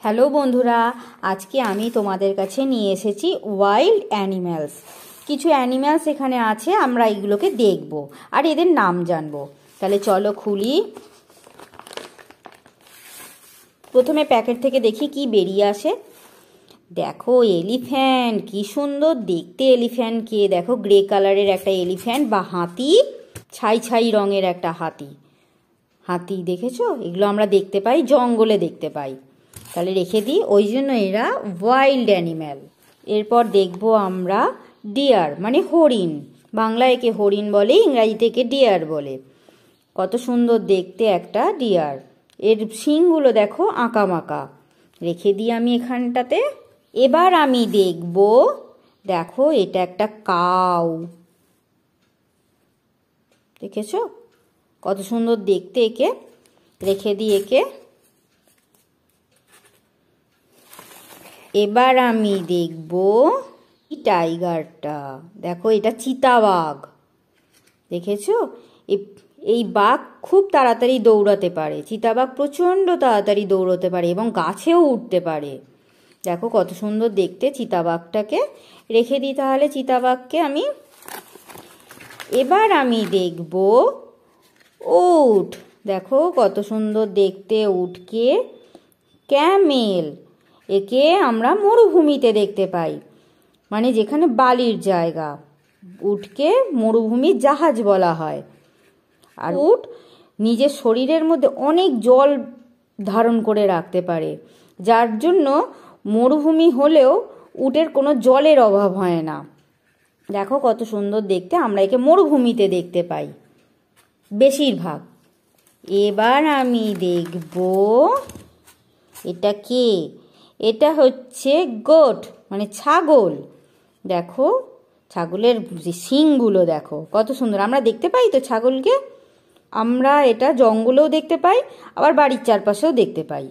Hello বন্ধুরা, আজকে আমি তোমাদের কাছে নিয়ে এসেছি ওয়াইল্ড অ্যানিম্যালস। কিছু অ্যানিম্যালস এখানে আছে, আমরা এগুলোকে দেখব আর এদের নাম জানবো। তাহলে চলো খুলি। প্রথমে প্যাকেট থেকে দেখি কি বেরিয়ে আসে। দেখো এলিফ্যান্ট, কি সুন্দর দেখতে এলিফ্যান্টকে। দেখো গ্রে কালারের একটা এলিফ্যান্ট বা হাতি, ছাই ছাই রঙের একটা হাতি। হাতি দেখেছো? এগুলো আমরা দেখতে পাই, জঙ্গলে দেখতে পাই। তাহলে রেখে দিই, ওই জন্য এরা ওয়াইল্ড অ্যানিম্যাল। এরপর দেখব আমরা ডিয়ার, মানে হরিণ। বাংলায় একে হরিণ বলে, ইংরাজিতে একে ডিয়ার বলে। কত সুন্দর দেখতে একটা ডিয়ার। এর শিংগুলো দেখো আঁকা মাকা। রেখে দিই আমি এখানটাতে। এবার আমি দেখব, দেখো এটা একটা কাউ। দেখেছো কত সুন্দর দেখতে একে। রেখে দিই একে। এবার আমি দেখব টাইগারটা। দেখো এটা চিতাবাঘ। দেখেছো? এই বাঘ খুব তাড়াতাড়ি দৌড়াতে পারে। চিতাবাঘ প্রচণ্ড তাড়াতাড়ি দৌড়াতে পারে এবং গাছেও উঠতে পারে। দেখো কত সুন্দর দেখতে চিতাবাঘটাকে। রেখে দিই তাহলে চিতাবাঘকে আমি। এবার আমি দেখব উট। দেখো কত সুন্দর দেখতে উটকে। ক্যামেল, একে আমরা মরুভূমিতে দেখতে পাই, মানে যেখানে বালির জায়গা। উটকে মরুভূমির জাহাজ বলা হয়। আর উট নিজের শরীরের মধ্যে অনেক জল ধারণ করে রাখতে পারে, যার জন্য মরুভূমি হলেও উটের কোনো জলের অভাব হয় না। দেখো কত সুন্দর দেখতে, আমরা একে মরুভূমিতে দেখতে পাই বেশিরভাগ। এবার আমি দেখব এটা কে। এটা হচ্ছে গোট, মানে ছাগল। দেখো ছাগলের যে শিংগুলো দেখো কত সুন্দর। আমরা দেখতে পাই তো ছাগলকে। আমরা এটা জঙ্গলেও দেখতে পাই, আবার বাড়ির চারপাশেও দেখতে পাই।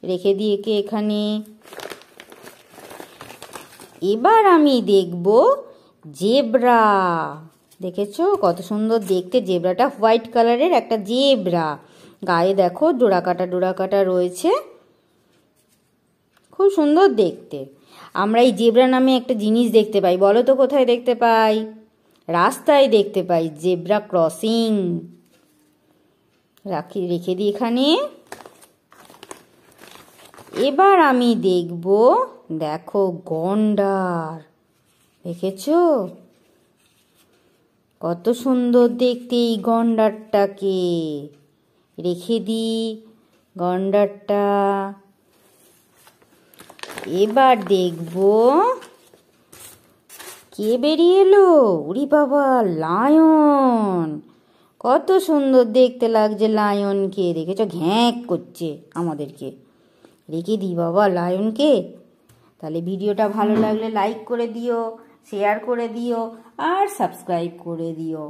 রেখে দিয়ে একে এখানে। এবার আমি দেখব জেব্রা। দেখেছো কত সুন্দর দেখতে জেব্রাটা। হোয়াইট কালারের একটা জেব্রা। গায়ে দেখো ডোরা কাটা রয়েছে, খুব সুন্দর দেখতে। আমরা এই জেব্রা নামে একটা জিনিস দেখতে পাই, বলো তো কোথায় দেখতে পাই? রাস্তায় দেখতে পাই, জেব্রা ক্রসিং। রেখে দিই এখানে। এবার আমি দেখব, দেখো গন্ডার। দেখেছো কত সুন্দর দেখতে এই গন্ডারটাকে। রেখে দিই গন্ডারটা। এবার দেখব কে বেরিয়ে এলো। উরি বাবা, লায়ন। কত সুন্দর দেখতে লাগছে লায়নকে। দেখেছো ঘ্যাঁক করছে আমাদেরকে। রেখে দিই বাবা লায়নকে। তাহলে ভিডিওটা ভালো লাগলে লাইক করে দিও, শেয়ার করে দিও আর সাবস্ক্রাইব করে দিও।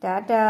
টাটা।